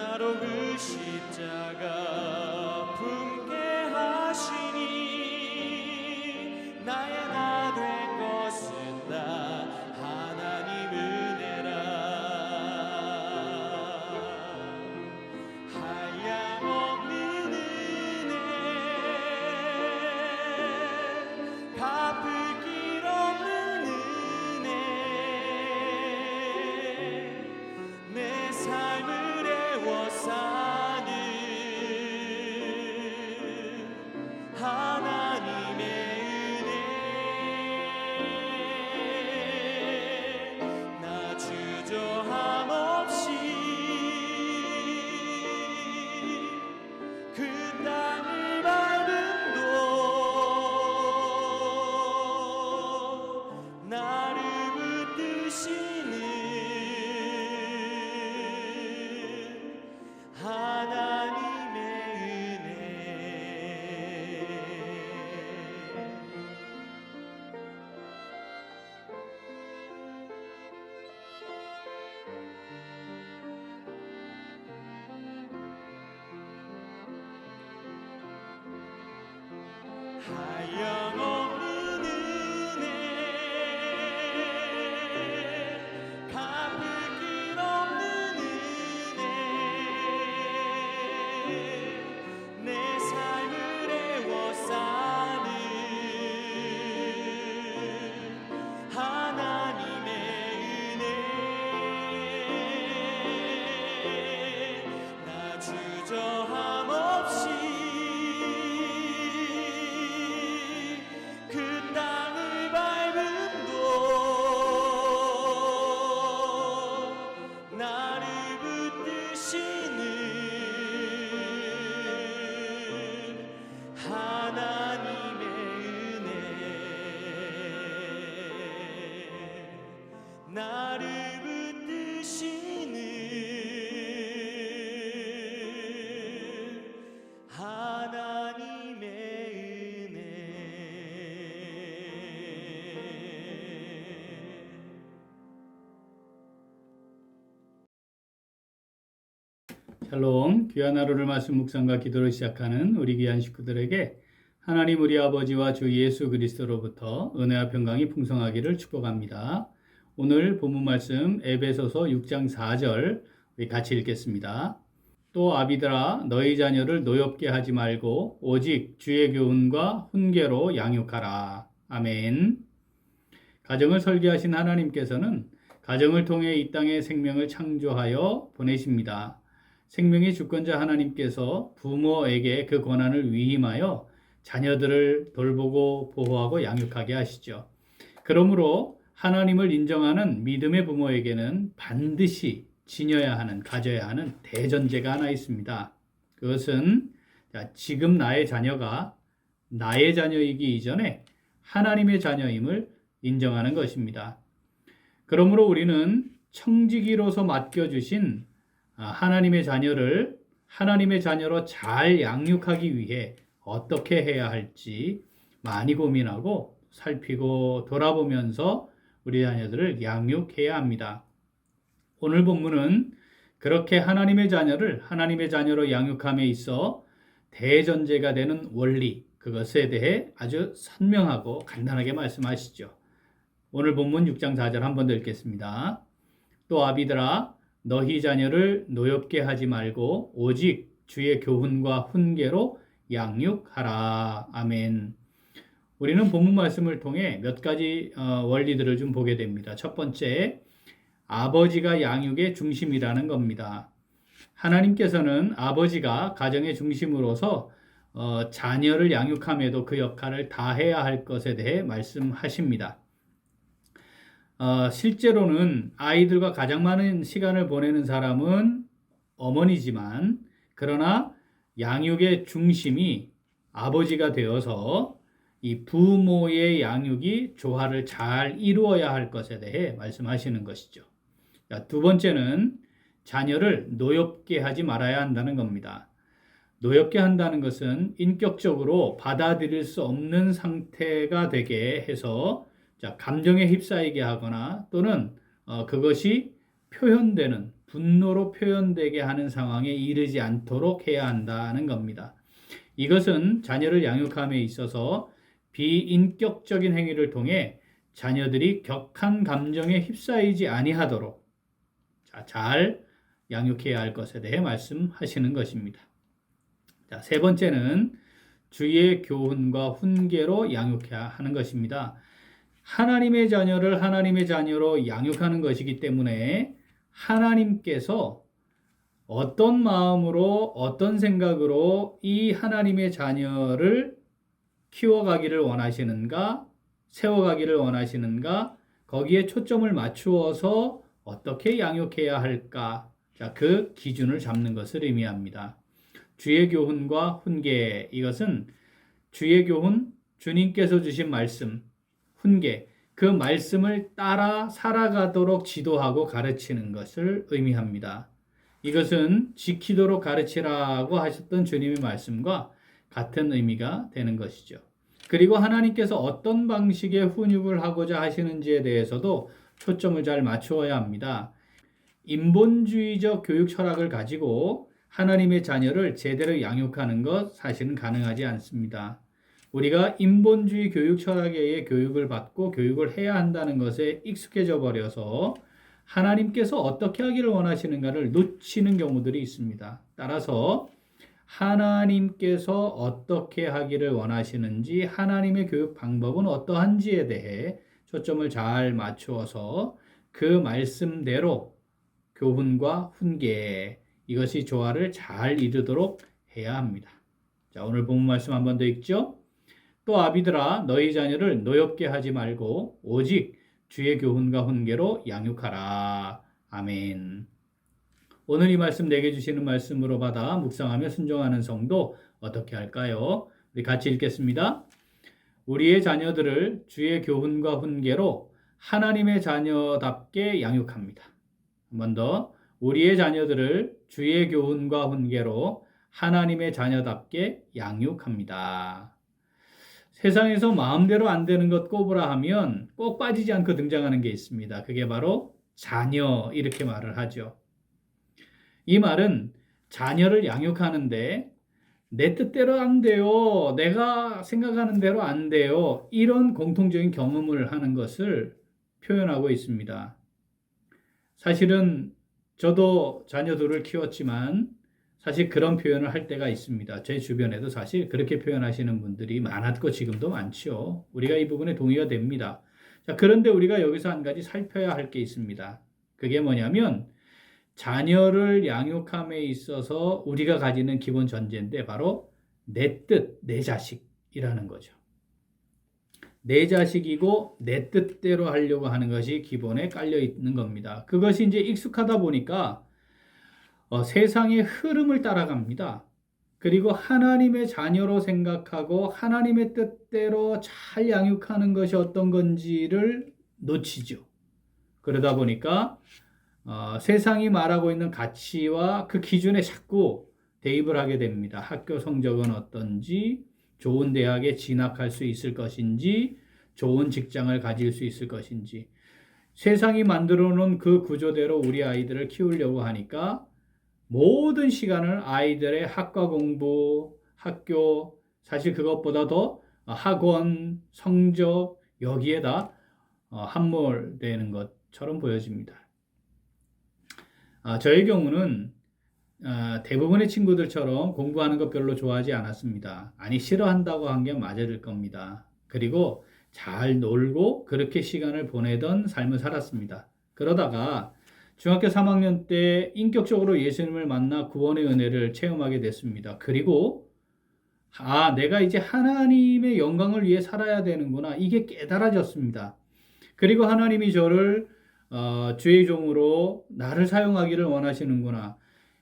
나로 그 십자가 품게 하시니 나의 나 된 것은 다 하나님 은혜라. 한량없는 은혜, 갚을 길 없는 은혜, 내 삶을 애워싸는 하나님의 은혜. 나 주저함 없이 그 땅을 밟음도 나를 붙드시는 하나님의 은혜. 하염없는 은혜, 갚을 길 없는 은혜, 내 삶을 애워싸는 하나님의 은혜. 나 주저함 없이 그 땅을 밟음도 나를 붙드시는 하나님의 은혜. 나를 붙드시는 하나님의 은혜. 샬롬, 귀한 하루를 말씀 묵상과 기도를 시작하는 우리 귀한 식구들에게 하나님 우리 아버지와 주 예수 그리스도로부터 은혜와 평강이 풍성하기를 축복합니다. 오늘 본문 말씀 에베소서 6장 4절 우리 같이 읽겠습니다. 또 아비들아 너희 자녀를 노엽게 하지 말고 오직 주의 교훈과 훈계로 양육하라. 아멘. 가정을 설계하신 하나님께서는 가정을 통해 이 땅에 생명을 창조하여 보내십니다. 생명의 주권자 하나님께서 부모에게 그 권한을 위임하여 자녀들을 돌보고 보호하고 양육하게 하시죠. 그러므로 하나님을 인정하는 믿음의 부모에게는 반드시 지녀야 하는, 가져야 하는 대전제가 하나 있습니다. 그것은 지금 나의 자녀가 나의 자녀이기 이전에 하나님의 자녀임을 인정하는 것입니다. 그러므로 우리는 청지기로서 맡겨주신 하나님의 자녀를 하나님의 자녀로 잘 양육하기 위해 어떻게 해야 할지 많이 고민하고 살피고 돌아보면서 우리 자녀들을 양육해야 합니다. 오늘 본문은 그렇게 하나님의 자녀를 하나님의 자녀로 양육함에 있어 대전제가 되는 원리, 그것에 대해 아주 선명하고 간단하게 말씀하시죠. 오늘 본문 6장 4절 한 번 더 읽겠습니다. 또 아비들아 너희 자녀를 노엽게 하지 말고 오직 주의 교훈과 훈계로 양육하라. 아멘. 우리는 본문 말씀을 통해 몇 가지 원리들을 좀 보게 됩니다. 첫 번째, 아버지가 양육의 중심이라는 겁니다. 하나님께서는 아버지가 가정의 중심으로서 자녀를 양육함에도 그 역할을 다해야 할 것에 대해 말씀하십니다. 실제로는 아이들과 가장 많은 시간을 보내는 사람은 어머니지만, 그러나 양육의 중심이 아버지가 되어서 이 부모의 양육이 조화를 잘 이루어야 할 것에 대해 말씀하시는 것이죠. 두 번째는 자녀를 노엽게 하지 말아야 한다는 겁니다. 노엽게 한다는 것은 인격적으로 받아들일 수 없는 상태가 되게 해서 감정에 휩싸이게 하거나 또는 그것이 표현되는 분노로 표현되게 하는 상황에 이르지 않도록 해야 한다는 겁니다. 이것은 자녀를 양육함에 있어서 비인격적인 행위를 통해 자녀들이 격한 감정에 휩싸이지 아니하도록 잘 양육해야 할 것에 대해 말씀하시는 것입니다. 자, 세 번째는 주의 교훈과 훈계로 양육해야 하는 것입니다. 하나님의 자녀를 하나님의 자녀로 양육하는 것이기 때문에 하나님께서 어떤 마음으로 어떤 생각으로 이 하나님의 자녀를 키워가기를 원하시는가, 세워가기를 원하시는가, 거기에 초점을 맞추어서 어떻게 양육해야 할까, 자, 그 기준을 잡는 것을 의미합니다. 주의 교훈과 훈계, 이것은 주의 교훈, 주님께서 주신 말씀, 훈계, 그 말씀을 따라 살아가도록 지도하고 가르치는 것을 의미합니다. 이것은 지키도록 가르치라고 하셨던 주님의 말씀과 같은 의미가 되는 것이죠. 그리고 하나님께서 어떤 방식의 훈육을 하고자 하시는지에 대해서도 초점을 잘 맞추어야 합니다. 인본주의적 교육 철학을 가지고 하나님의 자녀를 제대로 양육하는 것 사실은 가능하지 않습니다. 우리가 인본주의 교육 철학에 의해 교육을 받고 교육을 해야 한다는 것에 익숙해져 버려서 하나님께서 어떻게 하기를 원하시는가를 놓치는 경우들이 있습니다. 따라서 하나님께서 어떻게 하기를 원하시는지, 하나님의 교육 방법은 어떠한지에 대해 초점을 잘 맞추어서 그 말씀대로 교훈과 훈계, 이것이 조화를 잘 이루도록 해야 합니다. 자, 오늘 본문 말씀 한 번 더 읽죠. 또 아비들아, 너희 자녀를 노엽게 하지 말고 오직 주의 교훈과 훈계로 양육하라. 아멘. 오늘 이 말씀 내게 주시는 말씀으로 받아 묵상하며 순종하는 성도 어떻게 할까요? 우리 같이 읽겠습니다. 우리의 자녀들을 주의 교훈과 훈계로 하나님의 자녀답게 양육합니다. 한 번 더. 우리의 자녀들을 주의 교훈과 훈계로 하나님의 자녀답게 양육합니다. 세상에서 마음대로 안 되는 것 꼽으라 하면 꼭 빠지지 않고 등장하는 게 있습니다. 그게 바로 자녀, 이렇게 말을 하죠. 이 말은 자녀를 양육하는데 내 뜻대로 안 돼요, 내가 생각하는 대로 안 돼요, 이런 공통적인 경험을 하는 것을 표현하고 있습니다. 사실은 저도 자녀들을 키웠지만 사실 그런 표현을 할 때가 있습니다. 제 주변에도 사실 그렇게 표현하시는 분들이 많았고 지금도 많죠. 우리가 이 부분에 동의가 됩니다. 자, 그런데 우리가 여기서 한 가지 살펴야 할 게 있습니다. 그게 뭐냐면 자녀를 양육함에 있어서 우리가 가지는 기본 전제인데 바로 내 뜻, 내 자식이라는 거죠. 내 자식이고 내 뜻대로 하려고 하는 것이 기본에 깔려 있는 겁니다. 그것이 이제 익숙하다 보니까 세상의 흐름을 따라갑니다. 그리고 하나님의 자녀로 생각하고 하나님의 뜻대로 잘 양육하는 것이 어떤 건지를 놓치죠. 그러다 보니까 세상이 말하고 있는 가치와 그 기준에 자꾸 대입을 하게 됩니다. 학교 성적은 어떤지, 좋은 대학에 진학할 수 있을 것인지, 좋은 직장을 가질 수 있을 것인지, 세상이 만들어 놓은 그 구조대로 우리 아이들을 키우려고 하니까 모든 시간을 아이들의 학과 공부, 학교, 사실 그것보다 더 학원, 성적, 여기에다 함몰되는 것처럼 보여집니다. 저의 경우는 대부분의 친구들처럼 공부하는 것 별로 좋아하지 않았습니다. 아니, 싫어한다고 한 게 맞을 겁니다. 그리고 잘 놀고 그렇게 시간을 보내던 삶을 살았습니다. 그러다가 중학교 3학년 때 인격적으로 예수님을 만나 구원의 은혜를 체험하게 됐습니다. 그리고 내가 이제 하나님의 영광을 위해 살아야 되는구나, 이게 깨달아졌습니다. 그리고 하나님이 저를 주의 종으로 나를 사용하기를 원하시는구나,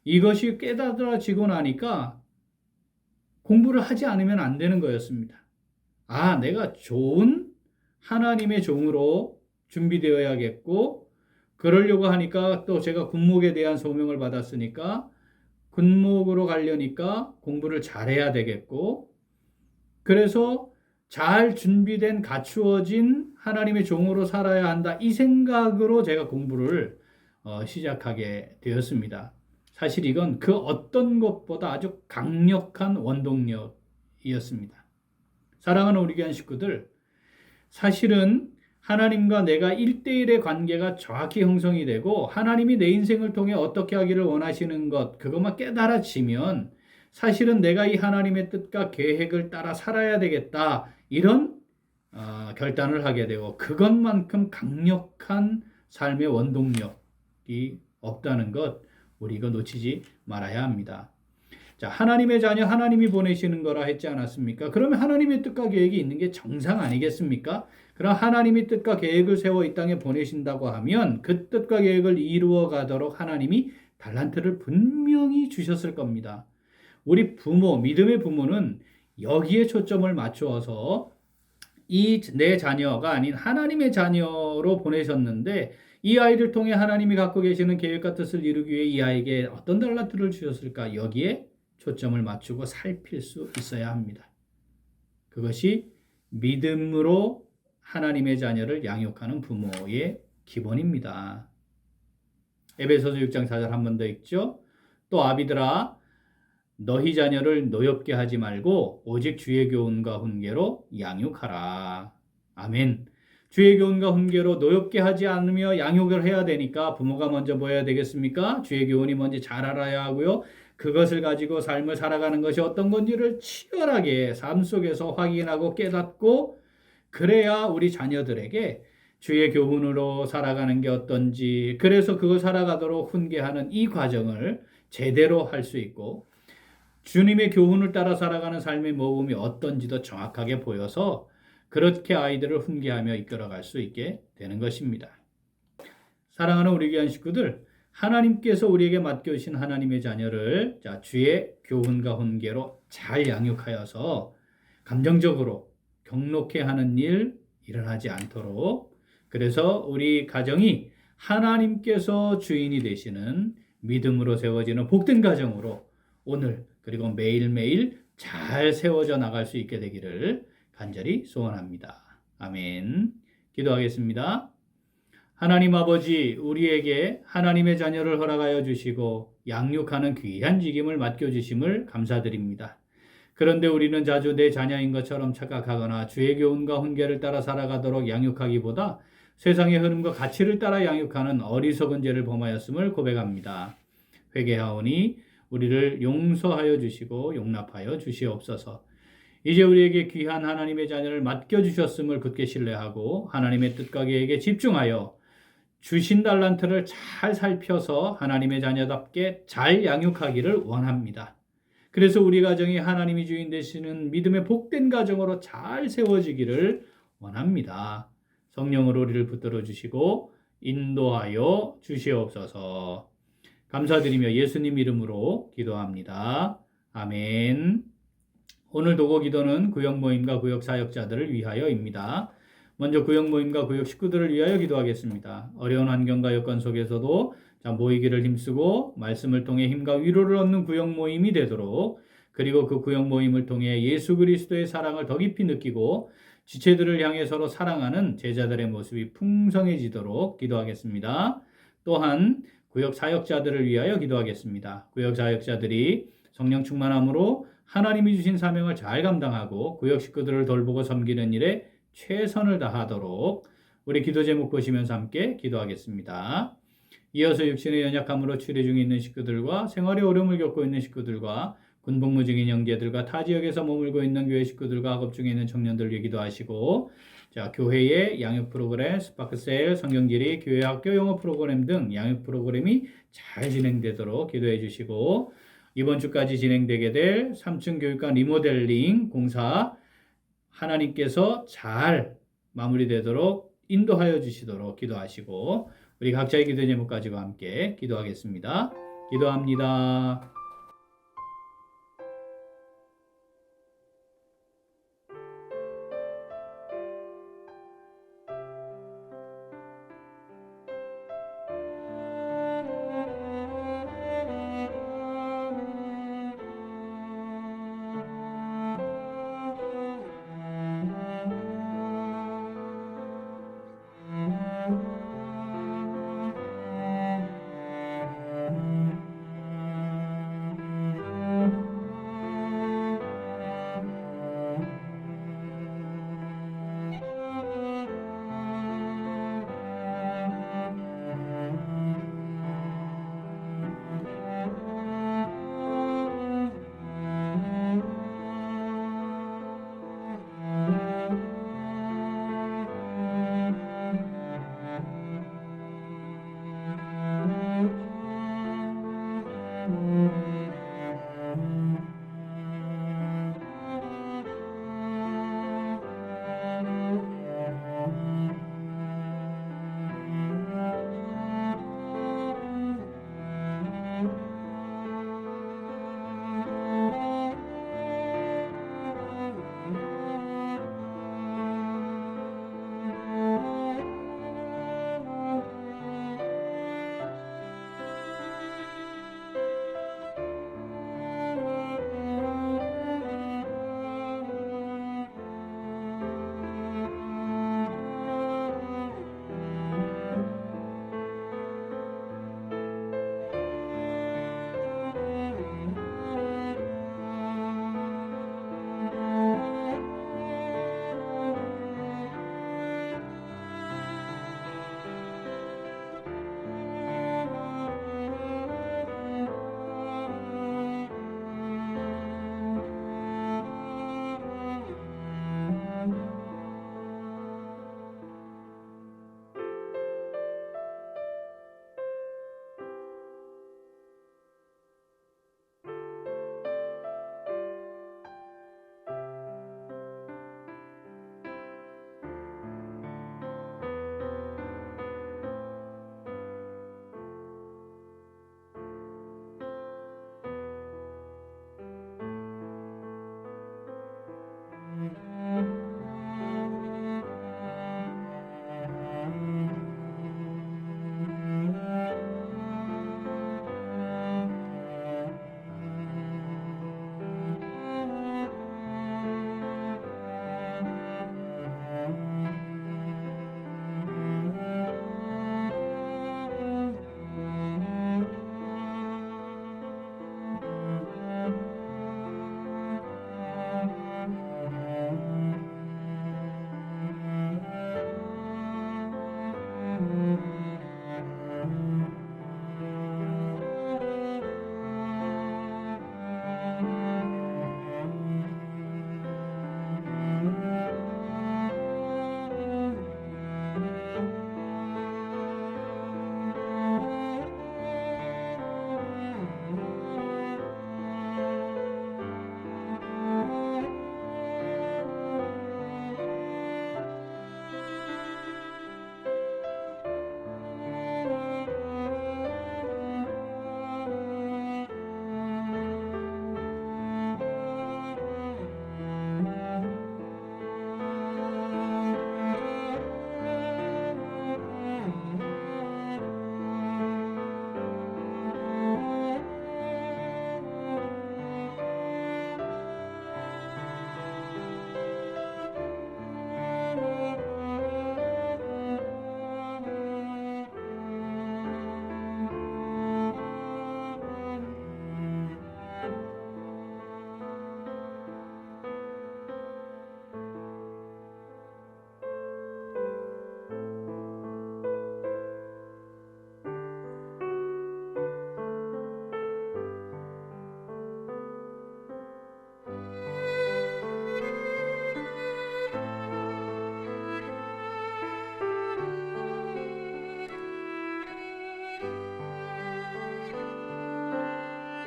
이것이 깨달아지고 나니까 공부를 하지 않으면 안 되는 거였습니다. 내가 좋은 하나님의 종으로 준비되어야겠고, 그러려고 하니까 또 제가 군목에 대한 소명을 받았으니까 군목으로 가려니까 공부를 잘해야 되겠고, 그래서 잘 준비된 갖추어진 하나님의 종으로 살아야 한다, 이 생각으로 제가 공부를 시작하게 되었습니다. 사실 이건 그 어떤 것보다 아주 강력한 원동력이었습니다. 사랑하는 우리 교회 식구들, 사실은 하나님과 내가 1대1의 관계가 정확히 형성이 되고 하나님이 내 인생을 통해 어떻게 하기를 원하시는 것, 그것만 깨달아지면 사실은 내가 이 하나님의 뜻과 계획을 따라 살아야 되겠다, 이런 결단을 하게 되고, 그것만큼 강력한 삶의 원동력이 없다는 것, 우리 이거 놓치지 말아야 합니다. 자, 하나님의 자녀, 하나님이 보내시는 거라 했지 않았습니까? 그러면 하나님의 뜻과 계획이 있는 게 정상 아니겠습니까? 그럼 하나님이 뜻과 계획을 세워 이 땅에 보내신다고 하면 그 뜻과 계획을 이루어 가도록 하나님이 달란트를 분명히 주셨을 겁니다. 우리 부모, 믿음의 부모는 여기에 초점을 맞추어서 이 내 자녀가 아닌 하나님의 자녀로 보내셨는데, 이 아이를 통해 하나님이 갖고 계시는 계획과 뜻을 이루기 위해 이 아이에게 어떤 달란트를 주셨을까? 여기에 초점을 맞추고 살필 수 있어야 합니다. 그것이 믿음으로 하나님의 자녀를 양육하는 부모의 기본입니다. 에베소서 6장 4절 한 번 더 읽죠. 또 아비들아, 너희 자녀를 노엽게 하지 말고 오직 주의 교훈과 훈계로 양육하라. 아멘. 주의 교훈과 훈계로 노엽게 하지 않으며 양육을 해야 되니까 부모가 먼저 뭐 해야 되겠습니까? 주의 교훈이 뭔지 잘 알아야 하고요. 그것을 가지고 삶을 살아가는 것이 어떤 건지를 치열하게 삶 속에서 확인하고 깨닫고, 그래야 우리 자녀들에게 주의 교훈으로 살아가는 게 어떤지, 그래서 그걸 살아가도록 훈계하는 이 과정을 제대로 할 수 있고, 주님의 교훈을 따라 살아가는 삶의 모범이 어떤지도 정확하게 보여서 그렇게 아이들을 훈계하며 이끌어갈 수 있게 되는 것입니다. 사랑하는 우리 귀한 식구들, 하나님께서 우리에게 맡겨주신 하나님의 자녀를 주의 교훈과 훈계로 잘 양육하여서 감정적으로 경록해 하는 일 일어나지 않도록, 그래서 우리 가정이 하나님께서 주인이 되시는 믿음으로 세워지는 복된 가정으로 오늘 그리고 매일매일 잘 세워져 나갈 수 있게 되기를 간절히 소원합니다. 아멘. 기도하겠습니다. 하나님 아버지, 우리에게 하나님의 자녀를 허락하여 주시고 양육하는 귀한 직임을 맡겨주심을 감사드립니다. 그런데 우리는 자주 내 자녀인 것처럼 착각하거나 주의 교훈과 훈계를 따라 살아가도록 양육하기보다 세상의 흐름과 가치를 따라 양육하는 어리석은 죄를 범하였음을 고백합니다. 회개하오니 우리를 용서하여 주시고 용납하여 주시옵소서. 이제 우리에게 귀한 하나님의 자녀를 맡겨주셨음을 굳게 신뢰하고 하나님의 뜻과 계획에 집중하여 주신 달란트를 잘 살펴서 하나님의 자녀답게 잘 양육하기를 원합니다. 그래서 우리 가정이 하나님이 주인 되시는 믿음의 복된 가정으로 잘 세워지기를 원합니다. 성령으로 우리를 붙들어 주시고 인도하여 주시옵소서. 감사드리며 예수님 이름으로 기도합니다. 아멘. 오늘 도고 기도는 구역 모임과 구역 사역자들을 위하여입니다. 먼저 구역 모임과 구역 식구들을 위하여 기도하겠습니다. 어려운 환경과 여건 속에서도 모이기를 힘쓰고 말씀을 통해 힘과 위로를 얻는 구역 모임이 되도록, 그리고 그 구역 모임을 통해 예수 그리스도의 사랑을 더 깊이 느끼고 지체들을 향해 서로 사랑하는 제자들의 모습이 풍성해지도록 기도하겠습니다. 또한 구역 사역자들을 위하여 기도하겠습니다. 구역 사역자들이 성령 충만함으로 하나님이 주신 사명을 잘 감당하고 구역 식구들을 돌보고 섬기는 일에 최선을 다하도록 우리 기도 제목 보시면서 함께 기도하겠습니다. 이어서 육신의 연약함으로 치료 중에 있는 식구들과 생활의 어려움을 겪고 있는 식구들과 군복무 중인 형제들과 타 지역에서 머물고 있는 교회 식구들과 학업 중에 있는 청년들 위해 기도하시고, 교회의 양육 프로그램, 스파크셀, 성경지리, 교회 학교 영어 프로그램 등 양육 프로그램이 잘 진행되도록 기도해 주시고, 이번 주까지 진행되게 될 3층 교육관 리모델링 공사 하나님께서 잘 마무리되도록 인도하여 주시도록 기도하시고, 우리 각자의 기도 제목 가지고 함께 기도하겠습니다. 기도합니다.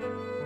주